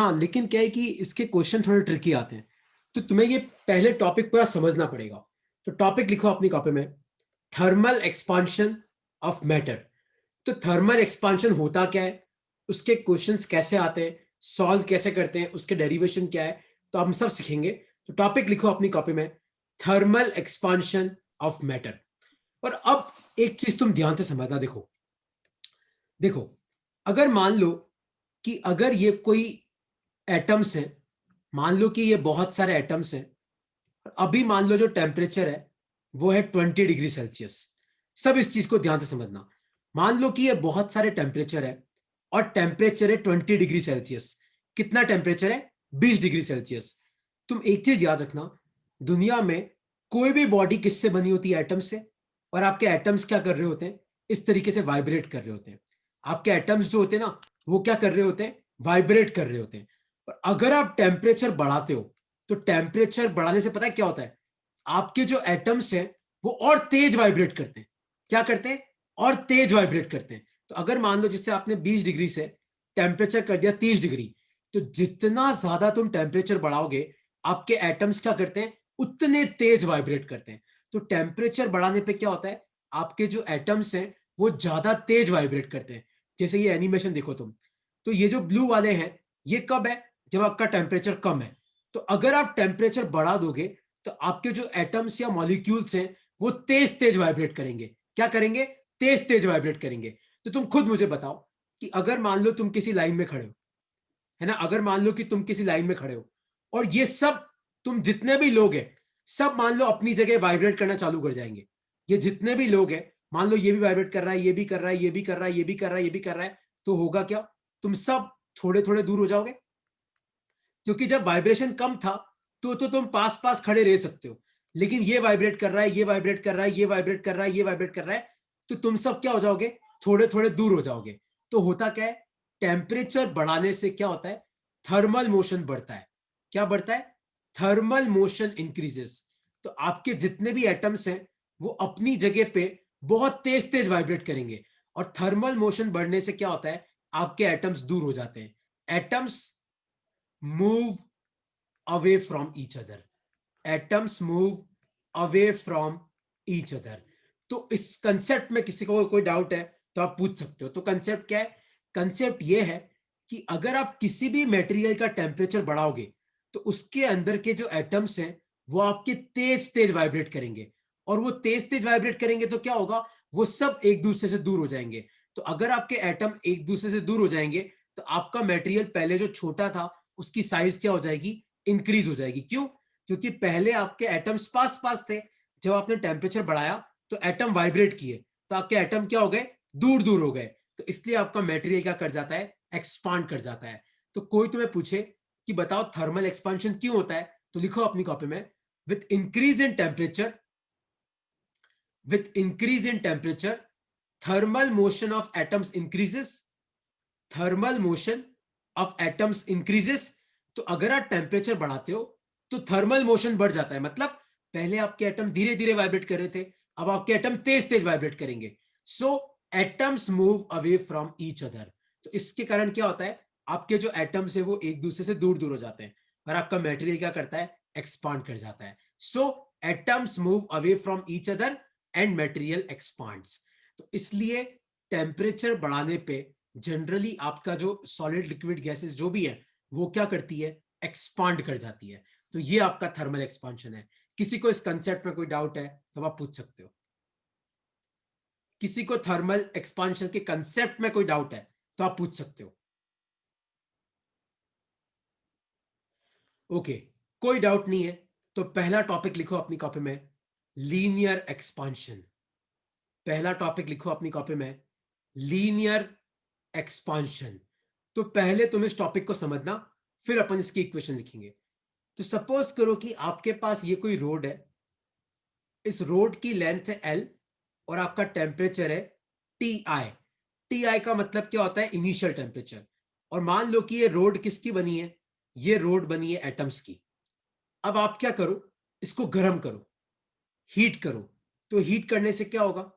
हाँ, लेकिन क्या है कि इसके क्वेश्चन थोड़े ट्रिकी आते हैं, तो तुम्हें ये पहले टॉपिक पूरा समझना पड़ेगा। तो टॉपिक लिखो अपनी कॉपी में, थर्मल एक्सपांशन ऑफ मैटर। तो थर्मल एक्सपांशन होता क्या है, उसके क्वेश्चंस कैसे आते हैं, सॉल्व कैसे करते हैं, उसके डेरिवेशन क्या है, तो हम सब सीखेंगे। तो टॉपिक लिखो अपनी कॉपी में, थर्मल एक्सपांशन ऑफ मैटर। और अब एक चीज तुम ध्यान से समझना, देखो देखो, अगर मान लो कि अगर ये कोई एटम्स है, मान लो कि ये बहुत सारे एटम्स हैं, अभी मान लो जो टेम्परेचर है वो है 20 डिग्री सेल्सियस। सब इस चीज को ध्यान से समझना। मान लो कि ये बहुत सारे टेम्परेचर है और टेम्परेचर है 20 डिग्री सेल्सियस। कितना टेम्परेचर है? 20 डिग्री सेल्सियस। तुम एक चीज याद रखना, दुनिया में कोई भी बॉडी किससे बनी होती है? एटम से। और आपके एटम्स क्या कर रहे होते हैं? इस तरीके से वाइब्रेट कर रहे होते हैं। आपके एटम्स जो होते हैं ना, वो क्या कर रहे होते हैं? वाइब्रेट कर रहे होते हैं। और अगर आप टेम्परेचर बढ़ाते हो, तो टेम्परेचर बढ़ाने से पता है क्या होता है? आपके जो एटम्स हैं वो और तेज वाइब्रेट करते हैं। क्या करते हैं? और तेज वाइब्रेट करते हैं। तो अगर मान लो जिससे आपने 20 डिग्री से टेम्परेचर कर दिया 30 डिग्री, तो जितना ज्यादा तुम टेम्परेचर बढ़ाओगे, आपके एटम्स क्या करते हैं? उतने तेज वाइब्रेट करते हैं। तो टेम्परेचर बढ़ाने पे क्या होता है? आपके जो एटम्स हैं वो ज्यादा तेज वाइब्रेट करते हैं। जैसे ये एनिमेशन देखो तुम, तो ये जो ब्लू वाले हैं, ये कब है? जब आपका टेम्परेचर कम है। तो अगर आप टेम्परेचर बढ़ा दोगे, तो आपके जो एटम्स या मॉलिक्यूल्स हैं वो तेज तेज वाइब्रेट करेंगे। क्या करेंगे? तेज तेज वाइब्रेट करेंगे। तो तुम खुद मुझे बताओ कि अगर मान लो तुम किसी लाइन में खड़े हो, है ना, अगर मान लो कि तुम किसी लाइन में खड़े हो और ये सब, तुम जितने भी लोग हैं, सब मान लो अपनी जगह वाइब्रेट करना चालू कर जाएंगे। ये जितने भी लोग हैं, मान लो ये भी वाइब्रेट कर रहा है, ये भी कर रहा है, ये भी कर रहा है, ये भी कर रहा है, ये भी कर रहा है, तो होगा क्या? तुम सब थोड़े थोड़े दूर हो जाओगे। क्योंकि जब वाइब्रेशन कम था तो तुम पास पास खड़े रह सकते हो, लेकिन ये वाइब्रेट कर रहा है, ये वाइब्रेट कर रहा है, ये वाइब्रेट कर रहा है, ये वाइब्रेट कर रहा है, तो तुम सब क्या हो जाओगे? थोड़े थोड़े दूर हो जाओगे। तो होता क्या है? टेम्परेचर बढ़ाने से क्या होता है? थर्मल मोशन बढ़ता है। क्या बढ़ता है? Thermal motion increases. तो आपके जितने भी एटम्स हैं वो अपनी जगह पे बहुत तेज तेज वाइब्रेट करेंगे। और थर्मल मोशन बढ़ने से क्या होता है? आपके एटम्स दूर हो जाते हैं। Atoms move away from each other. Atoms move away from each other. तो इस कंसेप्ट में किसी को कोई डाउट है तो आप पूछ सकते हो। तो कंसेप्ट क्या है? कंसेप्ट ये है कि अगर आप किसी भी मटेरियल का टेम्परेचर बढ़ाओगे, तो उसके अंदर के जो एटम्स हैं वो आपके तेज तेज वाइब्रेट करेंगे। और वो तेज तेज वाइब्रेट करेंगे तो क्या होगा? वो सब एक दूसरे से दूर हो जाएंगे। तो अगर आपके एटम एक दूसरे से दूर हो जाएंगे, तो आपका मटेरियल पहले जो छोटा था उसकी साइज क्या हो जाएगी? इंक्रीज हो जाएगी। क्यों? क्योंकि पहले आपके एटम्स पास पास थे, जब आपने टेम्परेचर बढ़ाया तो एटम वाइब्रेट किए, तो आपके एटम क्या हो गए? दूर दूर हो गए। तो इसलिए आपका मटेरियल क्या कर जाता है? एक्सपांड कर जाता है। तो कोई तुम्हें पूछे कि बताओ थर्मल एक्सपांशन क्यों होता है, तो लिखो अपनी कॉपी में, with increase in temperature, with increase in temperature, thermal motion of atoms increases. Thermal motion of atoms increases. तो अगर आप टेम्परेचर बढ़ाते हो तो थर्मल मोशन बढ़ जाता है। मतलब पहले आपके एटम धीरे धीरे वाइब्रेट कर रहे थे, अब आपके एटम तेज तेज वाइब्रेट करेंगे। So atoms move away from each other. तो इसके कारण क्या होता है? आपके जो एटम्स है वो एक दूसरे से दूर दूर हो जाते हैं और आपका मटेरियल क्या करता है? एक्सपांड कर जाता है। So atoms move away from each other and material expands. तो इसलिए टेम्परेचर बढ़ाने पे जनरली आपका जो सॉलिड लिक्विड गैसेस जो भी है वो क्या करती है? एक्सपांड कर जाती है। तो ये आपका थर्मल एक्सपांशन है। किसी को इस कंसेप्ट में कोई डाउट है तो आप पूछ सकते हो। किसी को थर्मल एक्सपांशन के कंसेप्ट में कोई डाउट है तो आप पूछ सकते हो। ओके, कोई डाउट नहीं है तो पहला टॉपिक लिखो अपनी कॉपी में, लीनियर एक्सपांशन। पहला टॉपिक लिखो अपनी कॉपी में, लीनियर एक्सपांशन। तो पहले तुम इस टॉपिक को समझना, फिर अपन इसकी इक्वेशन लिखेंगे। तो सपोज करो कि आपके पास ये कोई रोड है, इस रोड की लेंथ है एल और आपका टेम्परेचर है टी आई। टी आई का मतलब क्या होता है? Initial temperature. और मान लो कि ये रोड किसकी बनी है? ये रोड बनी है एटम्स की। अब आप क्या करो? इसको गर्म करो, हीट करो। तो हीट करने से क्या होगा?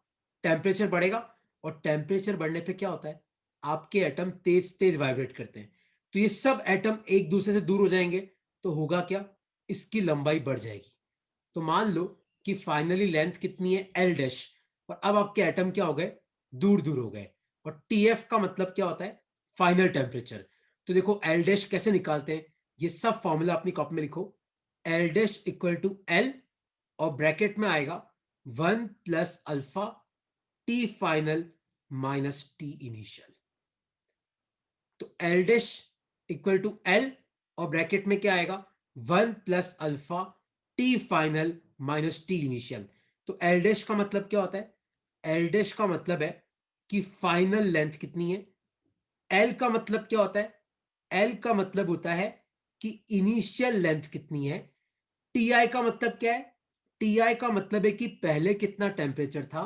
टेम्परेचर बढ़ेगा। और टेम्परेचर बढ़ने पे क्या होता है? आपके एटम तेज तेज वाइब्रेट करते हैं। तो ये सब एटम एक दूसरे से दूर हो जाएंगे, तो होगा क्या, इसकी लंबाई बढ़ जाएगी। तो मान लो कि फाइनली लेंथ कितनी है, एल डैश, और अब आपके एटम क्या हो गए, दूर दूर हो गए। और टीएफ का मतलब क्या होता है, फाइनल टेम्परेचर। तो देखो एल डैश कैसे निकालते हैं, ये सब फॉर्मूला अपनी कॉपी में लिखो। L dash equal to L, और ब्रैकेट में आएगा 1 plus alpha T final minus T initial. तो L dash equal to L, और ब्रैकेट में क्या आएगा, 1 plus alpha T final minus T initial. तो एल डैश का मतलब क्या होता है, एल डैश का मतलब है कि फाइनल लेंथ कितनी है। एल का मतलब क्या होता है, एल का मतलब होता है कि इनिशियल लेंथ कितनी है। टी आई का मतलब क्या है, टी आई का मतलब है कि पहले कितना टेम्परेचर था।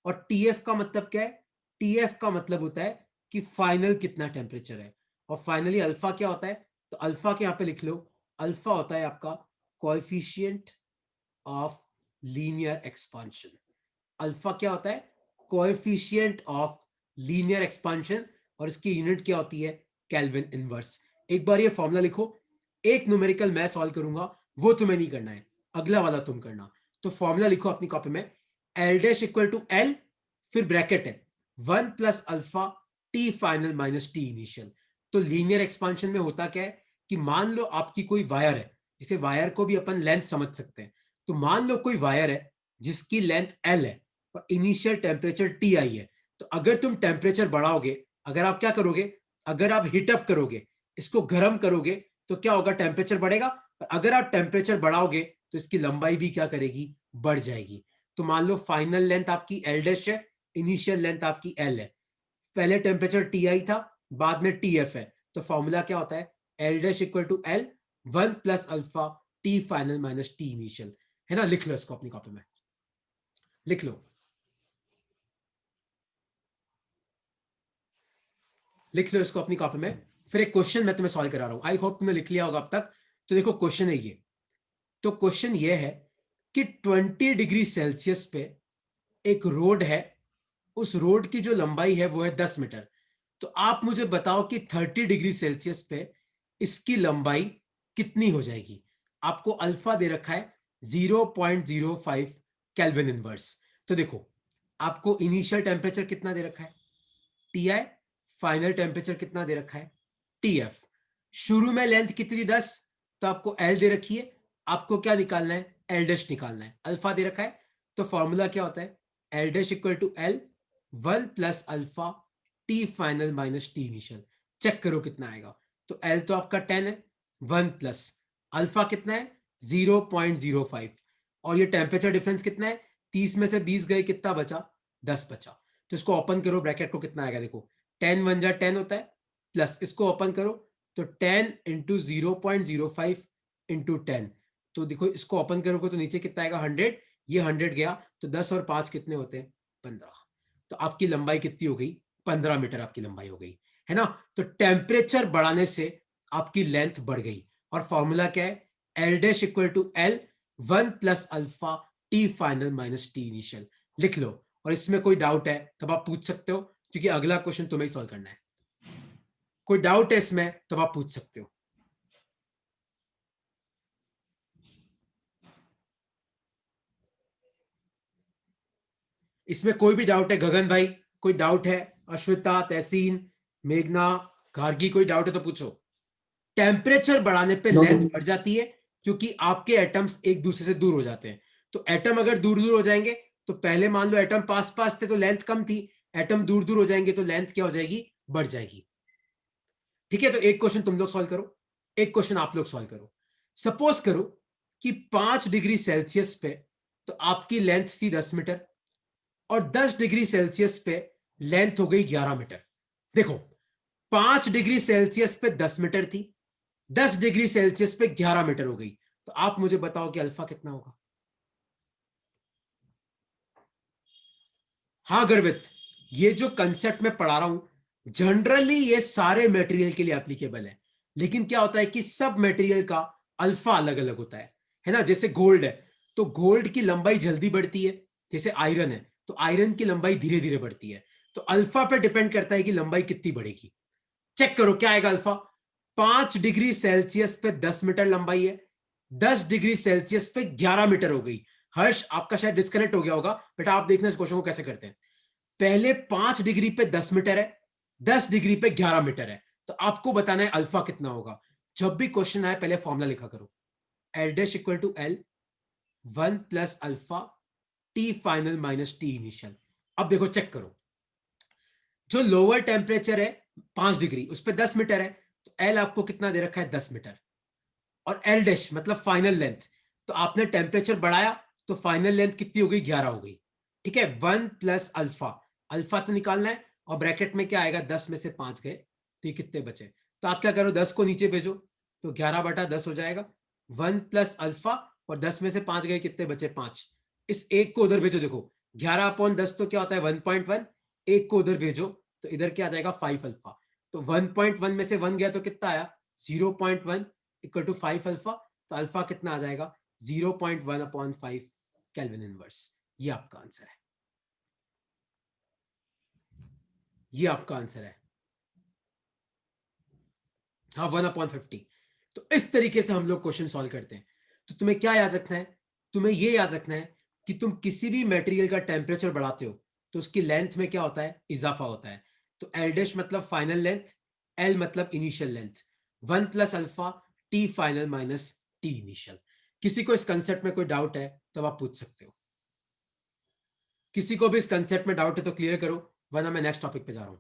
और टी एफ का मतलब क्या है, टी एफ का मतलब होता है कि फाइनल कितना टेम्परेचर है। और फाइनली अल्फा क्या होता है, तो अल्फा के यहां पे लिख लो, अल्फा होता है आपका coefficient of linear expansion. Alpha क्या होता है, कोएफिशिएंट ऑफ लीनियर एक्सपांशन, और इसकी यूनिट क्या होती है, केल्विन इनवर्स। एक बार ये फॉर्मूला लिखो, एक न्यूमेरिकल मैं सॉल्व करूंगा, वो तुम्हें नहीं करना है, अगला वाला तुम करना। तो फॉर्मूला लिखो अपनी कॉपी में, L dash equal to L, फिर ब्रैकेट है 1 plus alpha T final minus T initial. तो लीनियर एक्सपांशन में होता क्या है कि मान लो आपकी कोई वायर है, जिसे वायर को भी अपन लेंथ समझ सकते हैं। तो मान लो कोई वायर है जिसकी लेंथ एल है और इनिशियल टेम्परेचर टी आई है। तो अगर तुम टेम्परेचर बढ़ाओगे, अगर आप क्या करोगे, अगर आप हीटअप करोगे, इसको गर्म करोगे, तो क्या होगा, टेम्परेचर बढ़ेगा। अगर आप टेम्परेचर बढ़ाओगे तो इसकी लंबाई भी क्या करेगी, बढ़ जाएगी। तो मान लो फाइनल लेंथ आपकी एल डैश है, इनिशियल लेंथ आपकी एल है, पहले टेम्परेचर टी आई था, बाद में टी एफ है। तो फॉर्मूला क्या होता है, L dash equal to L 1 plus alpha T final minus T initial, है ना। लिख लो इसको अपनी कॉपी में, लिख लो, लिख लो इसको अपनी कॉपी में। फिर एक क्वेश्चन मैं तुम्हें सॉल्व करा रहा हूं, आई होप तुमने लिख लिया होगा अब तक। तो देखो क्वेश्चन है ये, तो क्वेश्चन ये है कि 20 डिग्री सेल्सियस पे एक रोड है, उस रोड की जो लंबाई है वो है 10 मीटर। तो आप मुझे बताओ कि 30 डिग्री सेल्सियस पे इसकी लंबाई कितनी हो जाएगी। आपको अल्फा दे रखा है 0.05 केल्विन इनवर्स। तो देखो आपको इनिशियल टेम्परेचर कितना दे रखा है, टी आई, फाइनल टेम्परेचर कितना दे रखा है, टी एफ। शुरू में लेंथ कितनी थी 10, तो आपको एल दे रखी है, आपको क्या निकालना है, एल डैश निकालना है, अल्फा दे रखा है। तो फॉर्मूला क्या होता है, L dash equal to L 1 plus alpha T final minus T initial. Check करो कितना आएगा। तो एल तो आपका 10 है, 1 प्लस अल्फा कितना है 0.05, और ये टेम्परेचर डिफरेंस कितना है, 30 में से 20 गए, कितना बचा, 10 बचा। तो इसको ओपन करो, ब्रैकेट को कितना आएगा, देखो 10 वन जा 10 होता है, प्लस इसको ओपन करो तो 10 इंटू 0.05 इंटू 10। तो देखो इसको ओपन करोगे तो नीचे कितना आएगा, 100, ये 100 गया, तो 10 और 5 कितने होते हैं, 15। तो आपकी लंबाई कितनी हो गई, 15 मीटर आपकी लंबाई हो गई, है ना। तो टेम्परेचर बढ़ाने से आपकी लेंथ बढ़ गई। और फॉर्मूला क्या है, L dash equal to L 1 plus alpha T final minus T initial. लिख लो, और इसमें कोई डाउट है तब आप पूछ सकते हो, क्योंकि अगला क्वेश्चन तुम्हें ही सॉल्व करना है। कोई डाउट है इसमें तब आप पूछ सकते हो। इसमें कोई भी डाउट है गगन भाई, कोई डाउट है, अश्विता, तहसीन, मेघना, गार्गी, कोई डाउट है तो पूछो। टेम्परेचर बढ़ाने पे नो लेंथ बढ़ जाती है, क्योंकि आपके एटम्स एक दूसरे से दूर हो जाते हैं। तो एटम अगर दूर दूर हो जाएंगे, तो पहले मान लो एटम पास पास थे तो लेंथ कम थी, एटम दूर दूर हो जाएंगे तो लेंथ क्या हो जाएगी, बढ़ जाएगी। ठीक है, तो एक क्वेश्चन तुम लोग सॉल्व करो, एक क्वेश्चन आप लोग सॉल्व करो। सपोज करो कि 5 डिग्री सेल्सियस पे तो आपकी लेंथ थी 10 मीटर, और 10 डिग्री सेल्सियस पे लेंथ हो गई 11 मीटर। देखो 5 डिग्री सेल्सियस पे 10 मीटर थी, 10 डिग्री सेल्सियस पे 11 मीटर हो गई। तो आप मुझे बताओ कि अल्फा कितना होगा। हाँ गर्वित, ये जो कंसेप्ट मैं पढ़ा रहा हूं जनरली ये सारे मटेरियल के लिए एप्लीकेबल है, लेकिन क्या होता है कि सब मटेरियल का अल्फा अलग अलग होता है ना। जैसे गोल्ड है, तो गोल्ड की लंबाई जल्दी बढ़ती है, जैसे आयरन है तो आयरन की लंबाई धीरे धीरे बढ़ती है। तो अल्फा पे डिपेंड करता है कि लंबाई कितनी बढ़ेगी। चेक करो क्या आएगा अल्फा, 5 डिग्री सेल्सियस पे 10 मीटर लंबाई है, 10 डिग्री सेल्सियस पे 11 मीटर हो गई। हर्ष आपका शायद डिस्कनेक्ट हो गया होगा, बेटा आप देखना इस क्वेश्चन को कैसे करते हैं। पहले 5 डिग्री पे 10 मीटर है, 10 डिग्री पे 11 मीटर है, तो आपको बताना है अल्फा कितना होगा। जब भी क्वेश्चन आए पहले फॉर्मूला लिखा करो, L dash equal to L 1 plus alpha T final minus T initial. अब देखो चेक करो, जो लोअर टेम्परेचर है 5 डिग्री उस पर 10 मीटर है, तो एल आपको कितना दे रखा है 10 मीटर, और एल डैश मतलब फाइनल लेंथ, तो आपने टेम्परेचर बढ़ाया तो फाइनल लेंथ कितनी हो गई 11 हो गई। ठीक है, 1 प्लस अल्फा, अल्फा तो निकालना है, और ब्रैकेट में क्या आएगा 10 में से 5 गए तो ये कितने बचे, तो आप क्या करो 10 को नीचे भेजो तो 11/10 हो जाएगा। 1 प्लस अल्फा और 10 में से 5 गए कितने बचे 5, इस एक को उधर भेजो, देखो 11/10 तो क्या होता है 1.1, एक को उधर भेजो तो इधर क्या आ जाएगा 5 अल्फा, तो 1.1 में से 1 गया तो कितना आया 0.1 इक्वल टू 5 अल्फा, तो अल्फा कितना आ जाएगा 0.1/5 केल्विन इनवर्स। ये आपका आंसर है, ये आपका आंसर है, हाँ 1/50। तो इस तरीके से हम लोग क्वेश्चन सॉल्व करते हैं। तो तुम्हें क्या याद रखना है, तुम्हें यह याद रखना है कि तुम किसी भी मटेरियल का टेम्परेचर बढ़ाते हो तो उसकी लेंथ में क्या होता है इजाफा होता है। तो एल डैश मतलब फाइनल लेंथ, एल मतलब initial length, 1 plus alpha T final minus T initial. किसी को इस कंसेप्ट में कोई डाउट है तो आप पूछ सकते हो, किसी को भी इस कंसेप्ट में डाउट है तो क्लियर करो, वरना मैं नेक्स्ट टॉपिक पे जा रहा हूं।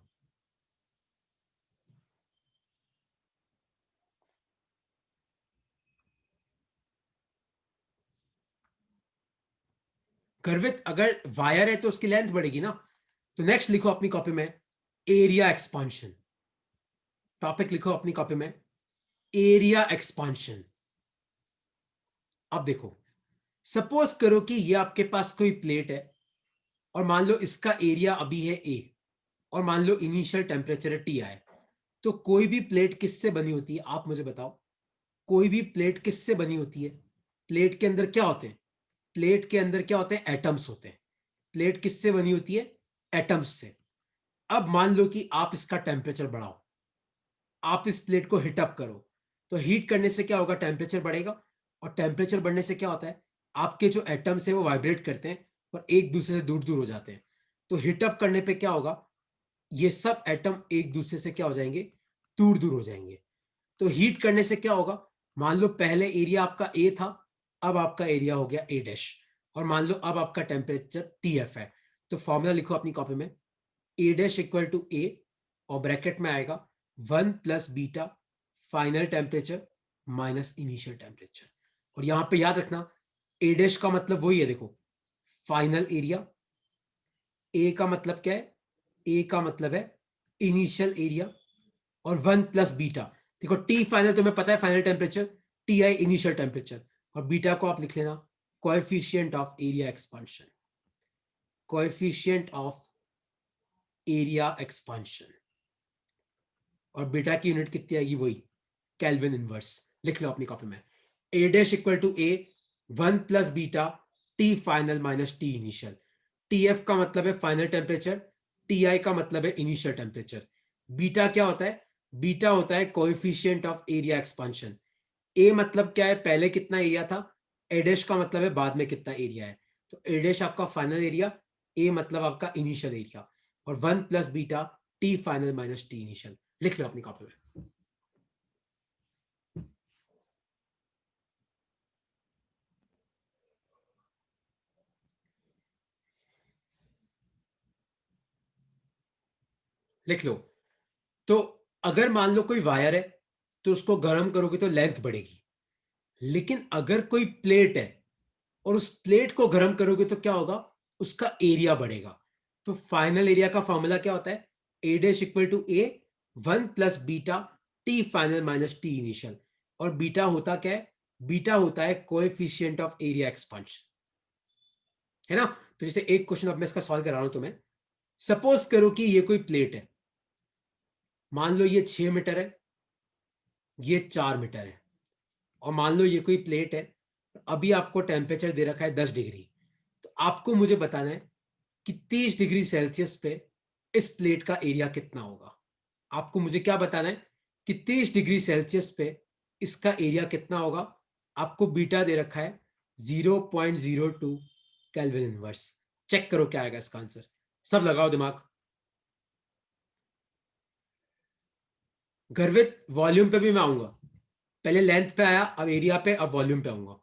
गर्वित, अगर वायर है तो उसकी लेंथ बढ़ेगी ना। तो नेक्स्ट लिखो अपनी कॉपी में एरिया एक्सपांशन, टॉपिक लिखो अपनी कॉपी में एरिया एक्सपांशन। अब देखो, सपोज करो कि ये आपके पास कोई प्लेट है और मान लो इसका एरिया अभी है ए, और मान लो इनिशियल टेम्परेचर है टी आए। तो कोई भी प्लेट किससे बनी होती है आप मुझे बताओ, कोई भी प्लेट किससे बनी होती है। प्लेट के अंदर क्या होते हैं, प्लेट के अंदर क्या होते हैं एटम्स होते हैं। प्लेट किससे बनी होती है एटम्स से। अब मान लो कि आप इसका टेम्परेचर बढ़ाओ, आप इस प्लेट को हीट अप करो, तो हीट करने से क्या होगा टेम्परेचर बढ़ेगा, और टेम्परेचर बढ़ने से क्या होता है आपके जो एटम्स है वो वाइब्रेट करते हैं और एक दूसरे से दूर दूर हो जाते हैं। तो हीट अप करने पे क्या होगा, ये सब एटम एक दूसरे से क्या हो जाएंगे दूर दूर हो जाएंगे। तो हीट करने से क्या होगा, मान लो पहले एरिया आपका ए था, अब आपका एरिया हो गया ए डैश, और मान लो अब आपका टेम्परेचर टी एफ है। तो फॉर्मूला लिखो अपनी कॉपी में ए डैश इक्वल टू ए, और ब्रैकेट में आएगा 1 plus beta final temperature minus initial temperature. और यहां पे याद रखना ए डैश का मतलब वही है, देखो फाइनल एरिया, ए का मतलब क्या है, ए का मतलब है इनिशियल एरिया, और 1 प्लस बीटा, देखो टी फाइनल तुम्हें पता है final temperature, T I initial temperature, और बीटा को आप लिख लेना coefficient of area expansion, coefficient of area expansion, और बीटा की यूनिट कितनी आएगी वही केल्विन इनवर्स। लिख लो अपनी कॉपी में A dash equal to A 1 plus beta T final minus T initial. T F का मतलब है फाइनल टेम्परेचर, टी आई का मतलब है इनिशियल टेम्परेचर। बीटा क्या होता है, बीटा होता है कोएफिशिएंट ऑफ एरिया एक्सपांशन। ए मतलब क्या है पहले कितना एरिया था, ए डैश का मतलब है बाद में कितना एरिया है। तो ए डैश आपका फाइनल एरिया, ए मतलब आपका इनिशियल एरिया, और 1 plus beta T final minus T initial. लिख लो अपनी कॉपी में। लिख लो। तो अगर मान लो कोई वायर है तो उसको गर्म करोगे तो लेंथ बढ़ेगी, लेकिन अगर कोई प्लेट है और उस प्लेट को गर्म करोगे तो क्या होगा उसका एरिया बढ़ेगा। तो फाइनल एरिया का फॉर्मूला क्या होता है A dash equal to A 1 plus beta T final minus T initial. और बीटा होता क्या है, बीटा होता है कोएफिशिएंट ऑफ एरिया एक्सपांशन, है ना। तो जैसे एक क्वेश्चन अब मैं इसका सॉल्व करा रहा हूं तुम्हें। सपोज करो कि ये कोई प्लेट है, मान लो ये 6 मीटर है, ये 4 मीटर है, और मान लो ये कोई प्लेट है, अभी आपको टेम्परेचर दे रखा है 10 डिग्री। तो आपको मुझे बताना है कि 30 डिग्री सेल्सियस पे इस प्लेट का एरिया कितना होगा। आपको मुझे क्या बताना है कि 30 डिग्री सेल्सियस पे इसका एरिया कितना होगा। आपको बीटा दे रखा है 0.02 केल्विन इनवर्स। चेक करो क्या आएगा इसका आंसर। सब लगाओ दिमाग। गर्वित वॉल्यूम पे भी मैं आऊंगा। पहले लेंथ पे आया, अब एरिया पे, अब वॉल्यूम पे आऊंगा।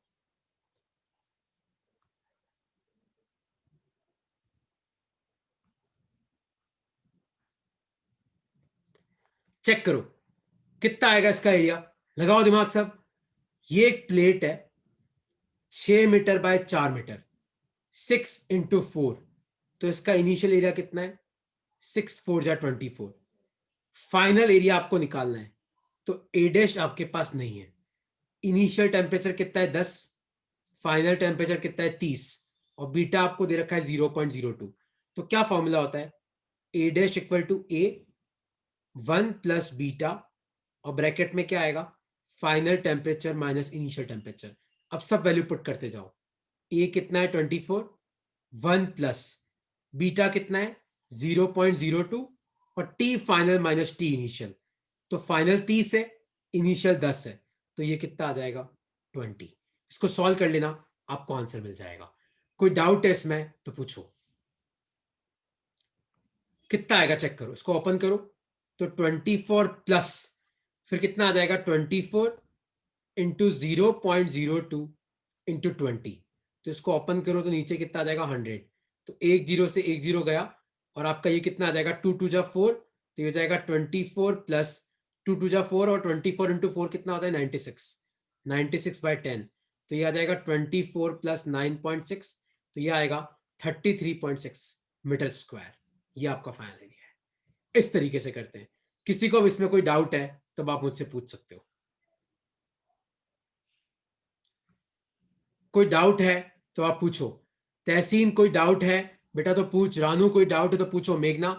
चेक करो कितना आएगा इसका एरिया। लगाओ दिमाग सब। ये एक प्लेट है 6 मीटर बाय 4 मीटर, 6 × 4, तो इसका इनिशियल एरिया कितना है 6×4 = 24। फाइनल एरिया आपको निकालना है, तो ए डैश आपके पास नहीं है। इनिशियल टेम्परेचर कितना है 10, फाइनल टेम्परेचर कितना है 30, और बीटा आपको दे रखा है 0.02। तो क्या फॉर्मूला होता है, A dash equal to A 1 + beta, और ब्रैकेट में क्या आएगा final temperature minus initial temperature. अब सब वैल्यू पुट करते जाओ। ए कितना है 24, 1 प्लस बीटा कितना है 0.02, और T final minus T initial. तो फाइनल 30 है, इनिशियल 10 है, तो ये कितना आ जाएगा 20। इसको सॉल्व कर लेना, आपको आंसर मिल जाएगा। कोई डाउट है इसमें तो पूछो। कितना आएगा चेक करो, इसको ओपन करो। तो 24 प्लस फिर कितना आ जाएगा 24 × 0.02 × 20। तो इसको ओपन करो तो नीचे कितना आ जाएगा 100। तो एक जीरो से एक जीरो गया, और आपका ये कितना आ जाएगा 2×2 = 4, तो ये हो जाएगा 24 + 2×2 = 4, और 24 × 4 कितना होता है 96, 96/10। तो ये आ जाएगा 24 + 9.6, तो ये आएगा 33.6 मीटर स्क्वायर। ये आपका फाइनल एरिया है। इस तरीके से करते हैं। किसी को इसमें कोई डाउट है तो आप मुझसे पूछ सकते हो। कोई डाउट है तो आप पूछो। तहसीन कोई डाउट है बेटा तो पूछ। रानू कोई डाउट है तो पूछो। मेघना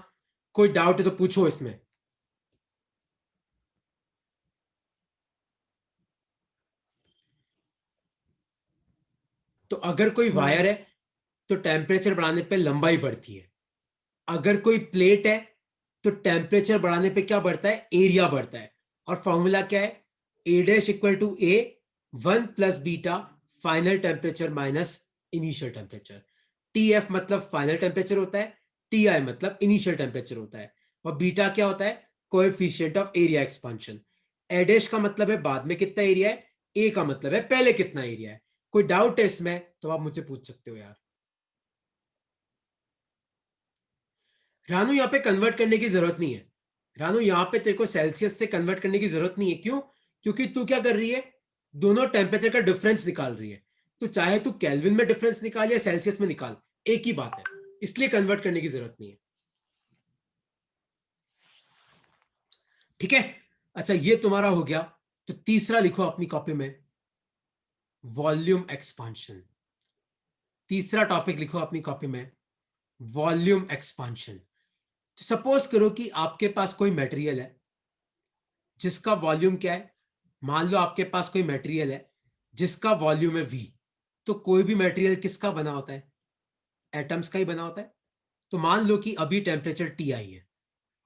कोई डाउट है तो पूछो इसमें। तो अगर कोई वायर है तो टेम्परेचर बढ़ाने पे लंबाई बढ़ती है। अगर कोई प्लेट है तो टेम्परेचर बढ़ाने पे क्या बढ़ता है एरिया बढ़ता है। और फॉर्मूला क्या है A dash equal to A 1 + beta final temperature minus initial temperature. T F मतलब फाइनल टेम्परेचर होता है, टी आई मतलब इनिशियल टेम्परेचर होता है, और बीटा क्या होता है coefficient of area expansion. A dash का मतलब है बाद में कितना एरिया है, ए का मतलब है पहले कितना एरिया है। कोई डाउट है इसमें तो आप मुझसे पूछ सकते हो यार। रानू यहाँ पे कन्वर्ट करने की जरूरत नहीं है। रानू यहाँ पे तेरे को सेल्सियस से कन्वर्ट करने की जरूरत नहीं है। क्यों? क्योंकि तू क्या कर रही है, दोनों टेम्परेचर का डिफरेंस निकाल रही है। तो चाहे तू केल्विन में डिफरेंस निकाल या सेल्सियस में निकाल, एक ही बात है, इसलिए कन्वर्ट करने की जरूरत नहीं है। ठीक है, अच्छा ये तुम्हारा हो गया। तो तीसरा लिखो अपनी कॉपी में, वॉल्यूम एक्सपांशन। तीसरा टॉपिक लिखो अपनी कॉपी में, वॉल्यूम एक्सपांशन। तो सपोज करो कि आपके पास कोई मटेरियल है जिसका वॉल्यूम क्या है। मान लो आपके पास कोई मटेरियल है जिसका वॉल्यूम है V। तो कोई भी मटेरियल किसका बना होता है, एटम्स का ही बना होता है। तो मान लो कि अभी टेम्परेचर Ti है,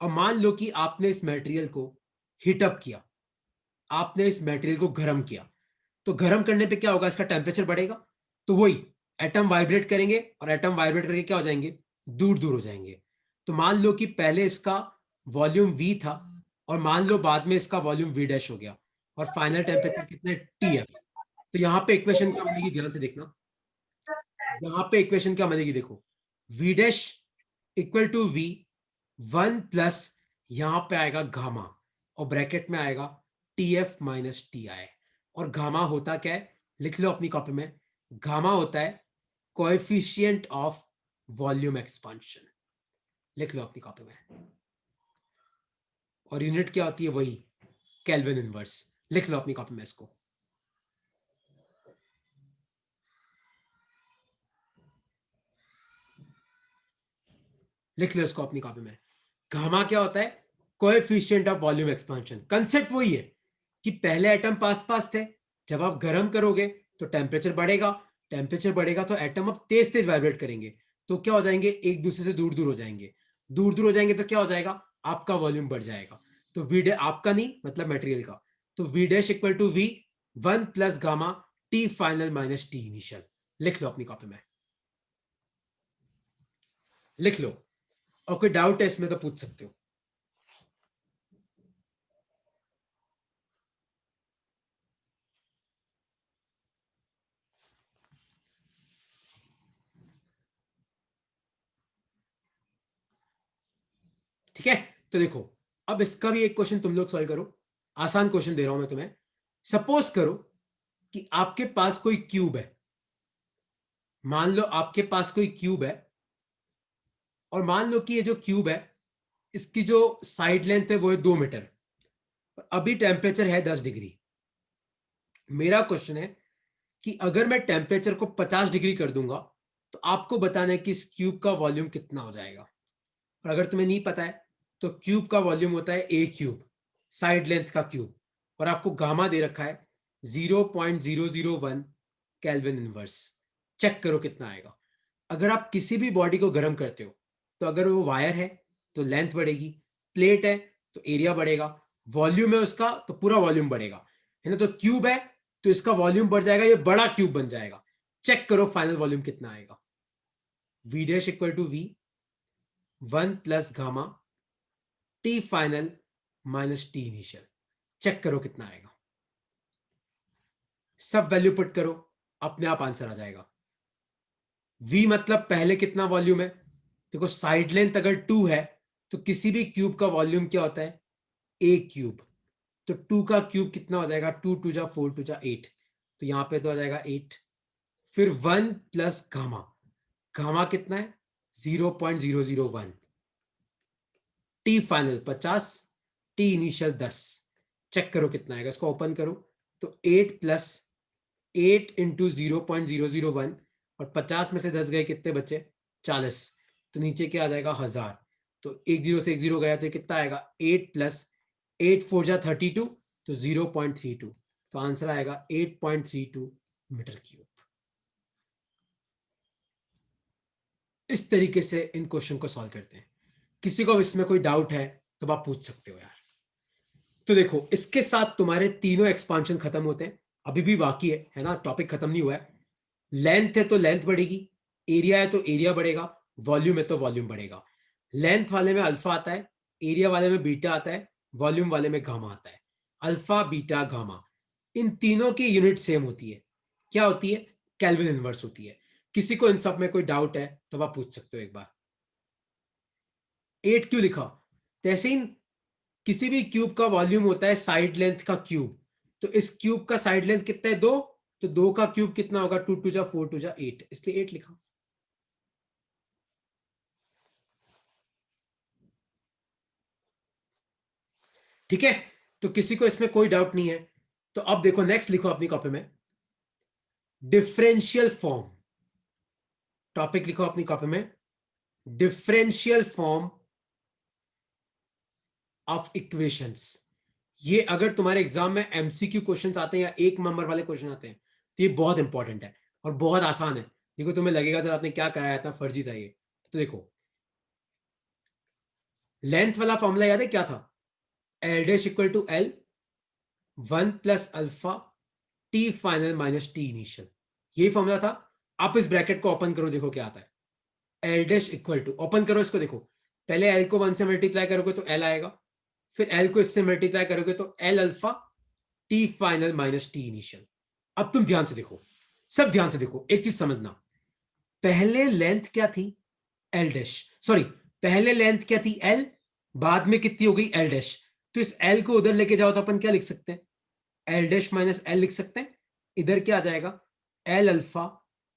और मान लो कि आपने इस मटेरियल को हीटअप किया, आपने इस मटेरियल को गर्म किया। तो गर्म करने पे क्या होगा, इसका टेम्परेचर बढ़ेगा। तो वही एटम वाइब्रेट करेंगे, और एटम वाइब्रेट करके क्या हो जाएंगे, दूर दूर हो जाएंगे। तो मान लो कि पहले इसका वॉल्यूम V था, और मान लो बाद में इसका वॉल्यूम V डैश हो गया, और फाइनल टेम्परेचर कितने TF। तो यहाँ पे इक्वेशन क्या बनेगी, ध्यान से देखना। यहाँ पे इक्वेशन क्या बनेगी देखो, V dash equal to V 1 plus यहाँ पे आएगा गामा, और ब्रैकेट में आएगा TF माइनस TI। और गामा होता क्या है, लिख लो अपनी कॉपी में, गामा होता है कोएफिशिएंट ऑफ वॉल्यूम एक्सपांशन। लिख लो अपनी कॉपी में। और यूनिट क्या होती है, वही केल्विन इनवर्स। लिख लो अपनी कॉपी में इसको। लिख लो इसको अपनी कॉपी में। गामा क्या होता है, coefficient of volume expansion. Concept वही है कि पहले एटम पास पास थे, जब आप गर्म करोगे तो टेम्परेचर बढ़ेगा, टेम्परेचर बढ़ेगा तो एटम अब तेज तेज वाइब्रेट करेंगे। तो क्या हो जाएंगे, एक दूसरे से दूर दूर हो जाएंगे। दूर दूर हो जाएंगे तो क्या हो जाएगा, आपका वॉल्यूम बढ़ जाएगा। तो तो वी डैश आपका नहीं, मतलब मटेरियल का, तो V dash equal to V 1 plus gamma T final minus T initial. लिख लो अपनी कॉपी में, लिख लो, और कोई डाउट है इसमें तो पूछ सकते हो। ठीक है, तो देखो अब इसका भी एक क्वेश्चन तुम लोग सॉल्व करो। आसान क्वेश्चन दे रहा हूं मैं तुम्हें। सपोज करो कि आपके पास कोई क्यूब है, मान लो आपके पास कोई क्यूब है, और मान लो कि ये जो क्यूब है इसकी जो साइड लेंथ है वो है 2 मीटर, अभी टेम्परेचर है 10 डिग्री। मेरा क्वेश्चन है कि अगर मैं टेम्परेचर को 50 डिग्री कर दूंगा तो आपको बताना है कि इस क्यूब का वॉल्यूम कितना हो जाएगा। और अगर तुम्हें नहीं पता है तो क्यूब का वॉल्यूम होता है ए क्यूब, साइड लेंथ का क्यूब, और आपको गामा दे रखा है 0.001 केल्विन इनवर्स। चेक करो कितना आएगा। अगर आप किसी भी बॉडी को गर्म करते हो तो अगर वो वायर है तो लेंथ बढ़ेगी, प्लेट है तो एरिया बढ़ेगा, वॉल्यूम है उसका तो पूरा वॉल्यूम बढ़ेगा, है ना। तो क्यूब है तो इसका वॉल्यूम बढ़ जाएगा, ये बड़ा क्यूब बन जाएगा। चेक करो फाइनल वॉल्यूम कितना आएगा। V dash equal to V 1 plus gamma T final minus T initial. Check करो कितना आएगा। सब वैल्यू पुट करो, अपने आप आंसर आ जाएगा। v मतलब पहले कितना वॉल्यूम है, देखो साइड लेंथ अगर 2 है तो किसी भी क्यूब का वॉल्यूम क्या होता है, a क्यूब। तो 2 का क्यूब कितना हो जाएगा, 2 2 जा 4 2 जा 8, तो यहां पे तो आ जाएगा 8। फिर 1 प्लस गामा, गामा कितना है 0.001, T final 50, T initial 10। Check करो कितना आएगा, इसको ओपन करो तो 8 प्लस 8 इंटू 0.001, और 50 में से 10 गए कितने बचे, 40, तो नीचे क्या आ जाएगा 1000। तो एक जीरो से एक जीरो गया तो कितना आएगा 8 प्लस 8 4 जा 32, तो 0.32, तो आंसर आएगा 8.32 मीटर क्यूब। इस तरीके से इन क्वेश्चन को सॉल्व करते हैं। किसी को इसमें कोई डाउट है तो आप पूछ सकते हो यार। तो देखो इसके साथ तुम्हारे तीनों एक्सपांशन खत्म होते हैं, अभी भी बाकी है ना, टॉपिक खत्म नहीं हुआ है। लेंथ है तो लेंथ बढ़ेगी, एरिया है तो एरिया बढ़ेगा, वॉल्यूम है तो वॉल्यूम बढ़ेगा। लेंथ वाले में अल्फा आता है, एरिया वाले में बीटा आता है, वॉल्यूम वाले में गामा आता है। अल्फा बीटा गामा इन तीनों की यूनिट सेम होती है, क्या होती है, केल्विन इनवर्स होती है। किसी को इन सब में कोई डाउट है तो आप पूछ सकते हो एक बार। 8 क्यों लिखा, जैसे ही किसी भी क्यूब का वॉल्यूम होता है साइड लेंथ का क्यूब, तो इस क्यूब का साइड लेंथ कितना है 2, तो 2 का क्यूब कितना होगा 2 2 जा 4 2 जा 8, इसलिए 8 लिखा। ठीक है, तो किसी को इसमें कोई डाउट नहीं है। तो अब देखो नेक्स्ट लिखो अपनी कॉपी में, डिफरेंशियल फॉर्म। टॉपिक लिखो अपनी कॉपी में, डिफरेंशियल फॉर्म ऑफ इक्वेशंस। ये अगर तुम्हारे एग्जाम में एमसीक्यू क्वेश्चंस आते हैं या एक नंबर वाले क्वेश्चन आते हैं तो ये बहुत इंपॉर्टेंट है और बहुत आसान है। देखो तुम्हें लगेगा सर आपने क्या कराया, इतना फर्जी था ये। तो देखो लेंथ वाला फॉर्मूला याद है क्या था, L dash equal to L 1 plus alpha T final minus T initial, यही फॉर्मूला था। आप इस ब्रैकेट को ओपन करो, देखो क्या आता है। L dash equal to, open करो इसको, देखो पहले एल को 1 से मल्टीप्लाई करोगे तो एल आएगा, फिर एल को इससे मल्टीप्लाई करोगे तो L alpha T final minus T initial. अब तुम ध्यान से देखो, सब ध्यान से देखो, एक चीज समझना, पहले लेंथ क्या थी एल डैश, सॉरी पहले लेंथ क्या थी एल, बाद में कितनी हो गई एल डैश। तो इस एल को उधर लेके जाओ तो अपन क्या लिख सकते हैं, एल डैश माइनस एल लिख सकते हैं। इधर क्या आ जाएगा, L alpha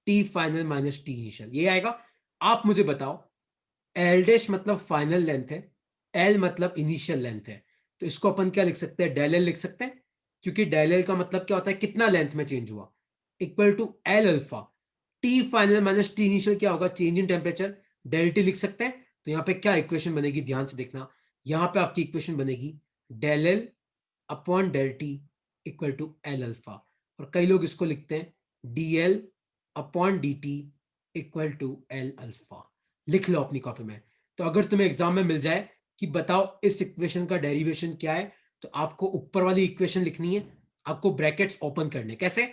T final minus T initial, ये आएगा। आप मुझे बताओ, एल डैश मतलब फाइनल लेंथ है, एल मतलब इनिशियल लेंथ है, तो इसको अपन क्या लिख सकते हैं, डेल एल लिख सकते हैं, क्योंकि डेल एल का मतलब क्या होता है, कितना लेंथ में चेंज हुआ, equal to L alpha T final minus T initial क्या होगा, change in temperature, del T लिख सकते हैं। तो यहां पे क्या इक्वेशन बनेगी, ध्यान से देखना, यहां पे आपकी इक्वेशन बनेगी del L upon del T equal to L alpha, और कई लोग इसको लिखते हैं D L upon D T equal to L alpha. लिख लो अपनी कॉपी में। तो अगर तुम्हें एग्जाम में मिल जाए कि बताओ इस इक्वेशन का डेरिवेशन क्या है, तो आपको ऊपर वाली इक्वेशन लिखनी है, आपको ब्रैकेट्स ओपन करने। कैसे?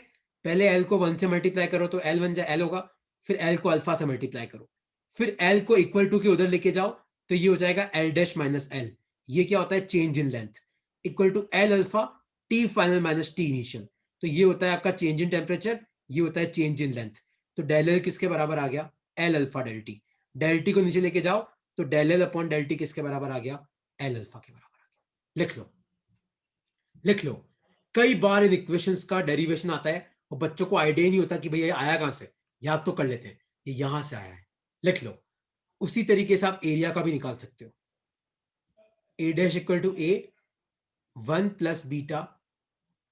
पहले एल को 1 से मल्टीप्लाई करो तो एल बन जाए एल होगा, फिर एल को अल्फा से मल्टीप्लाई करो, फिर एल को इक्वल टू के उधर लेके जाओ तो ये हो जाएगा एल डैश माइनस एल। ये क्या होता है? Change in length, equal to L alpha T final minus T initial. तो ये होता है आपका चेंज इन टेम्परेचर, ये होता है चेंज इन लेंथ। तो डेल एल किसके बराबर आ गया? L alpha del T. Del T को नीचे लेके जाओ तो del L upon del T किसके बराबर आ गया? एल अल्फा के बराबर आ गया। लिख लो, लिख लो। कई बार इन इक्वेशंस का डेरिवेशन आता है और बच्चों को आइडिया नहीं होता कि भैया आया कहां से, याद तो कर लेते हैं ये यहां से आया है। लिख लो। उसी तरीके से आप एरिया का भी निकाल सकते हो। A dash equal to A 1 plus beta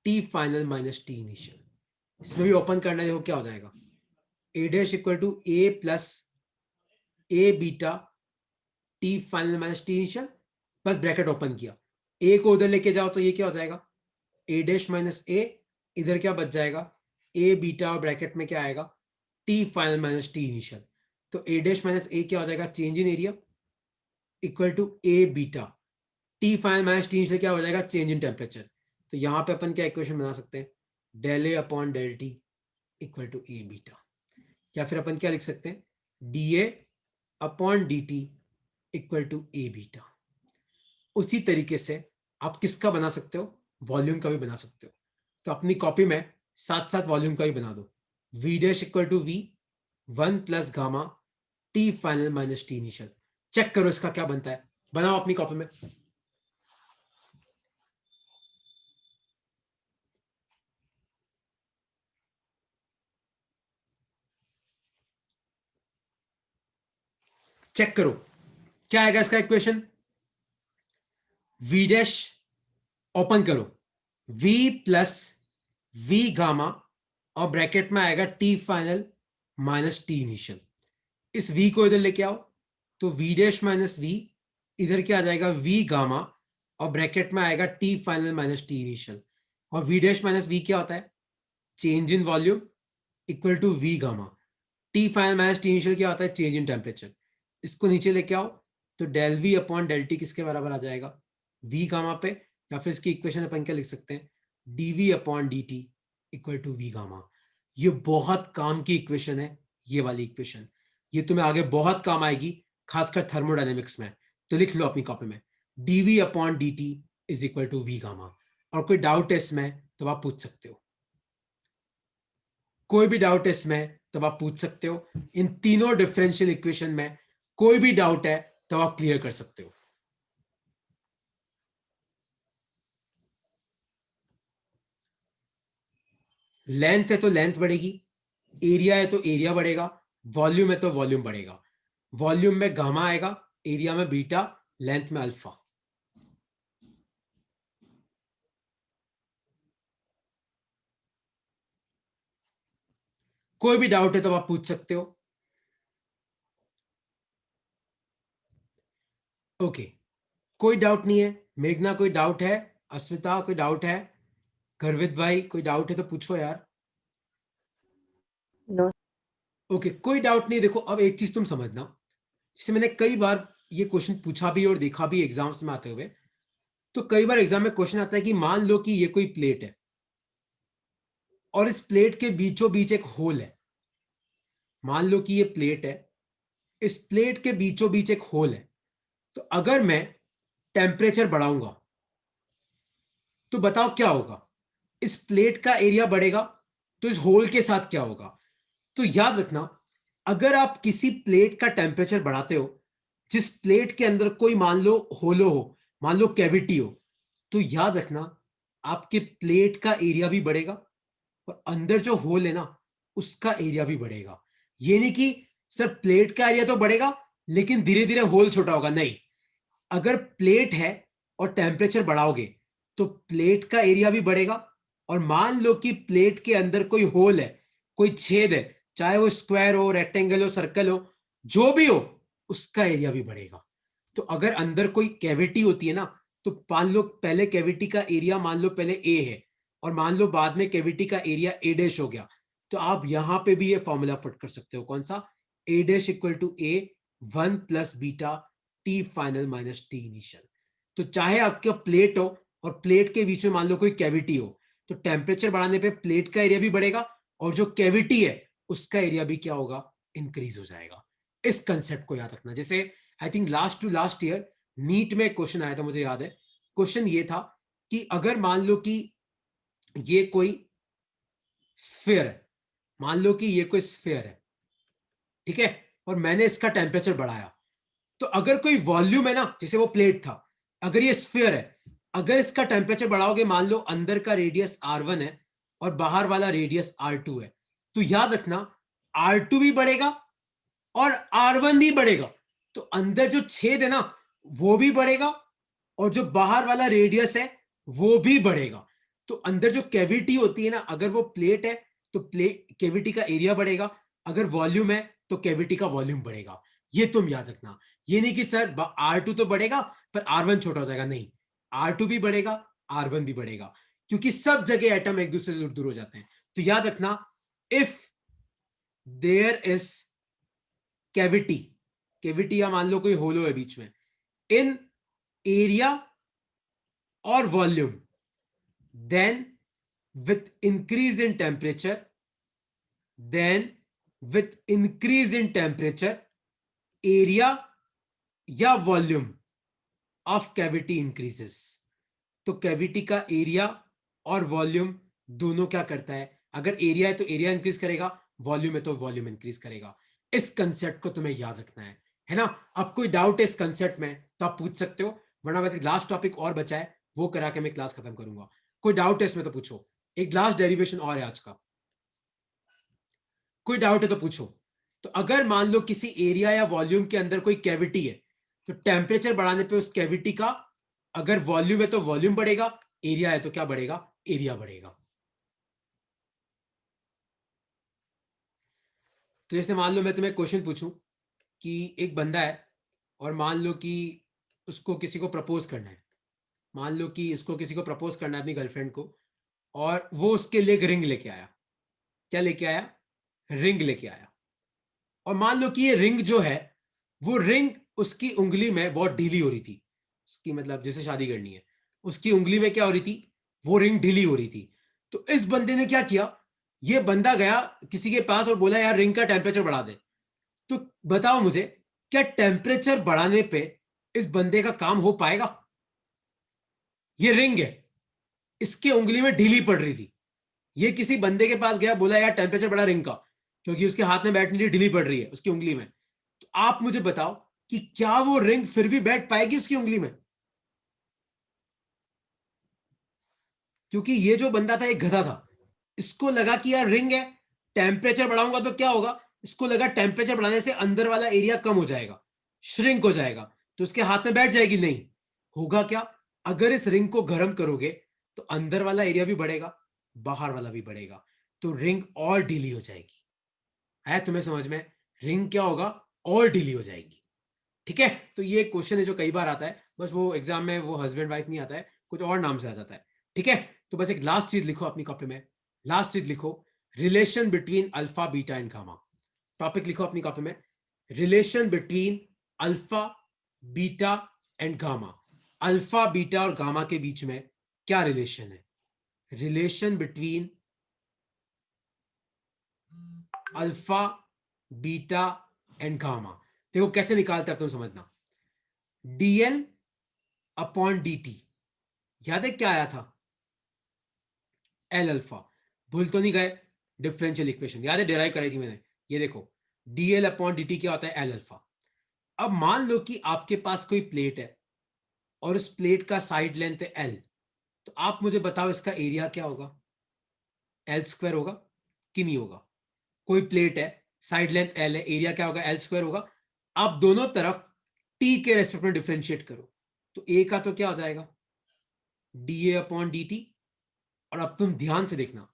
T final minus T initial. इसमें भी ओपन करना है, देखो क्या हो जाएगा। A dash equal to A plus A beta T final minus T initial, बस ब्रैकेट ओपन किया। ए को उधर लेके जाओ तो ये क्या हो जाएगा? ए डैश माइनस ए, इधर क्या बच जाएगा? ए बीटा और ब्रैकेट में क्या आएगा? T final minus T initial. तो ए डैश माइनस ए क्या हो जाएगा? Change in area, equal to A beta T final minus T initial क्या हो जाएगा? Change in temperature. तो यहां पे अपन क्या इक्वेशन बना सकते हैं? Del A upon del T equal to A beta. या फिर अपन क्या लिख सकते हैं? D A upon D T equal to A beta. उसी तरीके से आप किसका बना सकते हो? वॉल्यूम का भी बना सकते हो। तो अपनी कॉपी में साथ साथ वॉल्यूम का भी बना दो। V dash equal to V 1 plus gamma T final minus T initial. Check करो इसका क्या बनता है, बनाओ अपनी कॉपी में। चेक करो क्या आएगा इसका इक्वेशन। वी डैश ओपन करो, v प्लस वी गामा और ब्रैकेट में आएगा T final minus T initial. इस v को इधर लेके आओ तो v डैश माइनस वी, इधर क्या आ जाएगा? v गामा और ब्रैकेट में आएगा T final minus T initial. और v डैश माइनस वी क्या होता है? Change in volume, equal to v gamma. T final minus T initial क्या होता है? Change in temperature. इसको नीचे लेके आओ तो del V upon del T किसके बराबर आ जाएगा? v गामा पे। या फिर इसकी इक्वेशन अपन क्या लिख सकते हैं? dv upon dt equal to v gamma. ये बहुत काम की इक्वेशन है, ये वाली इक्वेशन। ये तुम्हें आगे बहुत काम आएगी, खासकर थर्मोडायनेमिक्स में। तो लिख लो अपनी कॉपी में, dv upon dt is equal to v gamma. और कोई डाउट है इसमें तो आप पूछ सकते हो, कोई भी डाउट है इसमें तो आप पूछ सकते हो। इन तीनों डिफरेंशियल इक्वेशन में कोई भी डाउट है तो आप क्लियर कर सकते हो। लेंथ है तो लेंथ बढ़ेगी, एरिया है तो एरिया बढ़ेगा, वॉल्यूम है तो वॉल्यूम बढ़ेगा। वॉल्यूम में गामा आएगा, एरिया में बीटा, लेंथ में अल्फा। कोई भी डाउट है तो आप पूछ सकते हो। ओके, कोई डाउट नहीं है? मेघना कोई डाउट है? अस्मिता कोई डाउट है? गर्वित भाई कोई डाउट है तो पूछो यार। नो। ओके, कोई डाउट नहीं। देखो अब एक चीज तुम समझना, जैसे मैंने कई बार ये क्वेश्चन पूछा भी और देखा भी एग्जाम्स में आते हुए। तो कई बार एग्जाम में क्वेश्चन आता है कि मान लो कि ये कोई प्लेट है और इस प्लेट के बीचों बीच एक होल है। मान लो कि ये प्लेट है, इस प्लेट के बीचों बीच एक होल है। तो अगर मैं टेम्परेचर बढ़ाऊंगा तो बताओ क्या होगा? इस प्लेट का एरिया बढ़ेगा तो इस होल के साथ क्या होगा? तो याद रखना, अगर आप किसी प्लेट का टेम्परेचर बढ़ाते हो, जिस प्लेट के अंदर कोई मान लो होलो हो, मान लो कैविटी हो, तो याद रखना आपके प्लेट का एरिया भी बढ़ेगा और अंदर जो होल है ना उसका एरिया भी बढ़ेगा। ये नहीं कि सर प्लेट का एरिया तो बढ़ेगा लेकिन धीरे धीरे होल छोटा होगा, नहीं। अगर प्लेट है और टेम्परेचर बढ़ाओगे तो प्लेट का एरिया भी बढ़ेगा। और मान लो कि प्लेट के अंदर कोई होल है, कोई छेद है, चाहे वो स्क्वायर हो, रेक्टेंगल हो, सर्कल हो, जो भी हो, उसका एरिया भी बढ़ेगा। तो अगर अंदर कोई कैविटी होती है ना, तो मान लो पहले कैविटी का एरिया मान लो पहले ए है और मान लो बाद में कैविटी का एरिया ए डैश हो गया, तो आप यहां पे भी ये फॉर्मूला पुट कर सकते हो। कौन सा? A dash equal to A 1 plus beta T final minus T initial. तो चाहे आपका प्लेट हो और प्लेट के बीच में मान लो कोई कैविटी हो, तो टेम्परेचर बढ़ाने पे प्लेट का एरिया भी बढ़ेगा और जो कैविटी है उसका एरिया भी क्या होगा, इंक्रीज हो जाएगा। इस कंसेप्ट को याद रखना। जैसे I think last to last year NEET में क्वेश्चन आया था, मुझे याद है। क्वेश्चन ये था कि अगर मान लो कि ये कोई स्फीयर है, मान लो कि ये कोई स्फीयर है, ठीक है, और मैंने इसका टेम्परेचर बढ़ाया, तो अगर कोई वॉल्यूम है ना, जैसे वो प्लेट था, अगर ये स्फीयर है, अगर इसका टेम्परेचर बढ़ाओगे, मान लो अंदर का रेडियस R1 है और बाहर वाला रेडियस R2 है, तो याद रखना R2 भी बढ़ेगा और R1 भी बढ़ेगा। तो अंदर जो छेद है ना वो भी बढ़ेगा और जो बाहर वाला रेडियस है वो भी बढ़ेगा। तो अंदर जो कैविटी होती है ना, अगर वो प्लेट है तो प्लेट कैविटी का एरिया बढ़ेगा, अगर वॉल्यूम है तो कैविटी का वॉल्यूम बढ़ेगा। ये तुम याद रखना। ये नहीं कि सर R2 तो बढ़ेगा पर R1 छोटा हो जाएगा, नहीं, R2 भी बढ़ेगा, R1 भी बढ़ेगा, क्योंकि सब जगह एटम एक दूसरे से दूर दूर हो जाते हैं। तो याद रखना, if there is cavity, cavity या मान लो कोई होलो है बीच में, इन एरिया और volume, then with increase in temperature, then with increase in temperature, area या वॉल्यूम ऑफ कैविटी इंक्रीजेस। तो कैविटी का एरिया और वॉल्यूम दोनों क्या करता है, अगर एरिया है तो एरिया इंक्रीज करेगा, वॉल्यूम है तो वॉल्यूम इंक्रीज करेगा। इस कंसेप्ट को तुम्हें याद रखना है ना। अब कोई डाउट है इस कंसेप्ट में तो आप पूछ सकते हो, वरना वैसे लास्ट टॉपिक और बचा है, वो करा के मैं क्लास खत्म करूंगा। कोई डाउट है इसमें तो पूछो। एक लास्ट डेरिवेशन और है आज का, कोई डाउट है तो पूछो। तो अगर मान लो किसी एरिया या वॉल्यूम के अंदर कोई कैविटी है, तो टेम्परेचर बढ़ाने पे उस कैविटी का, अगर वॉल्यूम है तो वॉल्यूम बढ़ेगा, एरिया है तो क्या बढ़ेगा, एरिया बढ़ेगा। तो जैसे मान लो मैं तुम्हें क्वेश्चन पूछूं कि एक बंदा है और मान लो कि उसको किसी को प्रपोज करना है, मान लो कि इसको किसी को प्रपोज करना है अपनी गर्लफ्रेंड को, और वो उसके लिए एक रिंग लेके आया। क्या लेके आया, रिंग लेके आया। और मान लो कि ये रिंग जो है, वो रिंग उसकी उंगली में बहुत ढीली हो रही थी, उसकी मतलब जैसे शादी करनी है, उसकी उंगली में क्या हो रही थी, वो रिंग ढीली हो रही थी। तो इस बंदे ने क्या किया, ये बंदा गया किसी के पास और बोला यार रिंग का टेम्परेचर बढ़ा दे। तो बताओ मुझे, क्या टेम्परेचर बढ़ाने पे इस बंदे का काम हो पाएगा? ये रिंग है, इसके उंगली में ढीली पड़ रही थी, ये किसी बंदे के पास गया, बोला यार टेम्परेचर बढ़ा रिंग का, क्योंकि उसके हाथ में बैठने के लिए ढीली पड़ रही है उसकी उंगली में। तो आप मुझे बताओ कि क्या वो रिंग फिर भी बैठ पाएगी उसकी उंगली में? क्योंकि ये जो बंदा था एक गधा था, इसको लगा कि यार रिंग है, टेम्परेचर बढ़ाऊंगा तो क्या होगा, इसको लगा टेम्परेचर बढ़ाने से अंदर वाला एरिया कम हो जाएगा, श्रिंक हो जाएगा, तो उसके हाथ में बैठ जाएगी। नहीं होगा क्या, अगर इस रिंग को गर्म करोगे तो अंदर वाला एरिया भी बढ़ेगा, बाहर वाला भी बढ़ेगा, तो रिंग और ढीली हो जाएगी। है तुम्हें समझ में? रिंग क्या होगा, और ढीली हो जाएगी। ठीक है, तो ये क्वेश्चन है जो कई बार आता है, बस वो एग्जाम में वो हस्बैंड वाइफ नहीं आता है, कुछ और नाम से आ जाता है। ठीक है, तो बस एक लास्ट चीज लिखो अपनी कॉपी में, लास्ट चीज लिखो, relation between alpha beta and gamma. Topic लिखो अपनी कॉपी में, relation between alpha beta and gamma. Alpha beta और गामा के बीच में क्या रिलेशन है? Relation between alpha beta and gamma. देखो कैसे निकालते हैं तुम समझना, डीएल अपॉन डी टी, याद है क्या आया था, एल अल्फा, भूल तो नहीं गए, डिफरेंशियल इक्वेशन याद है, डेराइव कराई थी मैंने। ये देखो डीएल अपॉन डी टी क्या होता है, एल अल्फा। अब मान लो कि आपके पास कोई प्लेट है और उस प्लेट का साइड लेंथ है एल, तो आप मुझे बताओ इसका एरिया क्या होगा, एल स्क्वायर होगा कि नहीं होगा? कोई प्लेट है, साइड लेंथ एल है, एरिया क्या होगा, एल स्क्वायर होगा। आप दोनों तरफ टी के रेस्पेक्ट में डिफरेंशिएट करो, तो ए का तो क्या हो जाएगा, D A upon D T. और अब तुम ध्यान से देखना,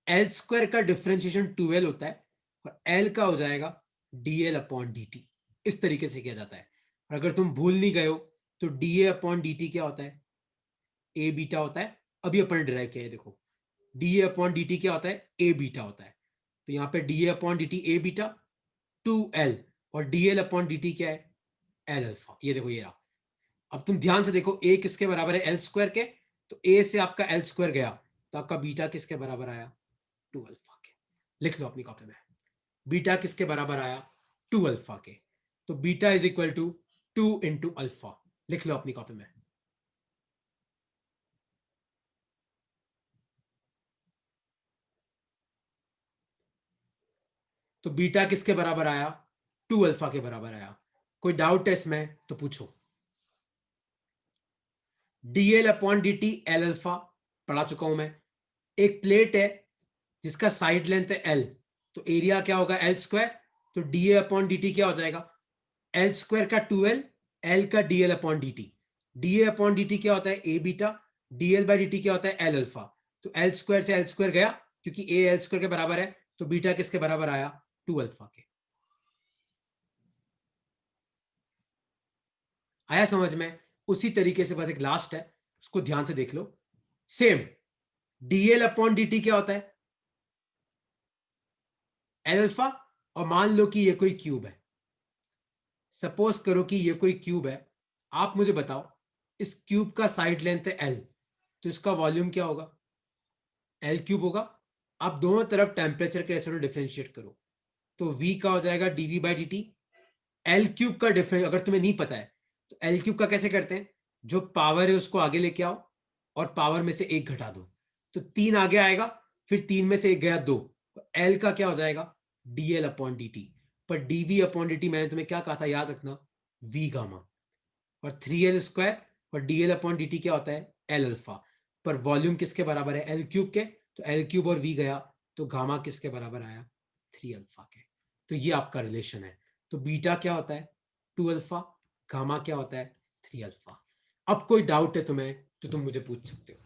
एल स्क्वायर का डिफरेंशिएशन 2l होता है और एल का हो जाएगा D L upon D T. इस तरीके से किया जाता है। और अगर तुम भूल नहीं गए हो तो D A upon D T क्या होता है, ए बीटा होता है। अभी अपन डिराइव किया है, देखो D A upon D T क्या होता है, ए बीटा होता है। तो यहाँ पे D A upon D T A beta 2l, और D L upon D T क्या है, एल अल्फा। ये देखो ये रहा। अब तुम ध्यान से देखो ए किसके बराबर है एल स्क्वायर के, तो ए से आपका एल स्क्वायर गया तो आपका बीटा किसके बराबर आया 2 अल्फा के। लिख लो अपनी कॉपी में, बीटा किसके बराबर आया 2 अल्फा के। तो beta is equal to 2 into alpha. लिख लो अपनी कॉपी में। तो बीटा किसके बराबर आया 2 अल्फा के बराबर आया। कोई डाउट है इसमें तो पूछो। dl upon dt L alpha पढ़ा चुका हूं मैं। एक प्लेट है जिसका साइड लेंथ है एल, तो एरिया क्या होगा एल स्क्वायर। तो dA अपॉन dt क्या हो जाएगा एल स्क्वायर का 2l, एल का dl upon dt। dA upon dt क्या होता है ए बीटा, dl बाई dt क्या होता है एल अल्फा। तो एल स्क्वायर से एल स्क्वायर गया क्योंकि ए एल स्क्वायर के बराबर है, तो बीटा किसके बराबर आया 2 अल्फा के। आया समझ में। उसी तरीके से बस एक लास्ट है, उसको ध्यान से देख लो। सेम dl अपॉन dt क्या होता है एल अल्फा। और मान लो कि ये कोई क्यूब है, सपोज करो कि ये कोई क्यूब है। आप मुझे बताओ इस क्यूब का साइड लेंथ है एल, तो इसका वॉल्यूम क्या होगा एल क्यूब होगा। आप दोनों तरफ टेम्परेचर के रेशो डिफरेंशिएट करो, तो v का हो जाएगा dv by dt। L cube का डिफरेंस अगर तुम्हें नहीं पता है तो एल क्यूब का कैसे करते हैं, जो पावर है उसको आगे लेके आओ और पावर में से एक घटा दो, तो 3 आगे आएगा, फिर 3 में से एक गया 2, तो एल का क्या हो जाएगा dl अपॉन dt। पर dv अपॉन dt मैंने तुम्हें क्या कहा था याद रखना v गामा। और 3l स्क्वायर और dl अपॉन dt क्या होता है एल अल्फा। पर वॉल्यूम किसके बराबर है एल क्यूब के, तो एल क्यूब और v गया, तो गामा किसके बराबर आया 3 अल्फा के। तो ये आपका रिलेशन है। तो बीटा क्या होता है 2 अल्फा, गामा क्या होता है 3 अल्फा। अब कोई डाउट है तुम्हें तो तुम मुझे पूछ सकते हो।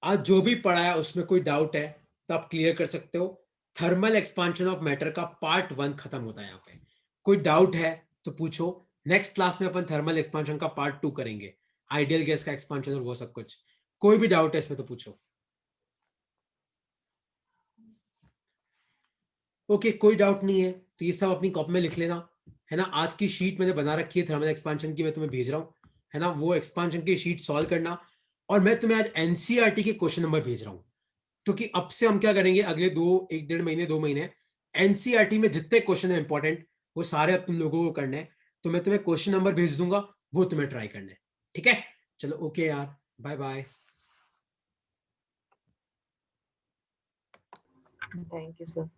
आज जो भी पढ़ा है उसमें कोई डाउट है तो आप क्लियर कर सकते हो। थर्मल एक्सपांशन ऑफ मैटर का पार्ट 1 खत्म होता है यहाँ पे। कोई डाउट है तो पूछो। नेक्स्ट क्लास में अपन थर्मल एक्सपांशन का पार्ट 2 करेंगे, आइडियल गैस का एक्सपांशन और वो सब कुछ। कोई भी डाउट है इसमें तो पूछो। ओके कोई डाउट नहीं है तो ये सब अपनी कॉपी में लिख लेना, है ना। आज की शीट मैंने बना रखी है थर्मल एक्सपांशन की, मैं तुम्हें भेज रहा हूँ, है ना। वो एक्सपांशन की शीट सॉल्व करना। और मैं तुम्हें आज एनसीईआरटी के क्वेश्चन नंबर भेज रहा हूँ, क्योंकि अब से हम क्या करेंगे अगले 1-1.5 महीने 2 महीने एनसीईआरटी में जितने क्वेश्चन है इंपॉर्टेंट वो सारे अब तुम लोगों को करने हैं। तो मैं तुम्हें क्वेश्चन नंबर भेज दूंगा, वो तुम्हें ट्राई करना है, ठीक है। चलो ओके यार, bye bye. Thank you sir.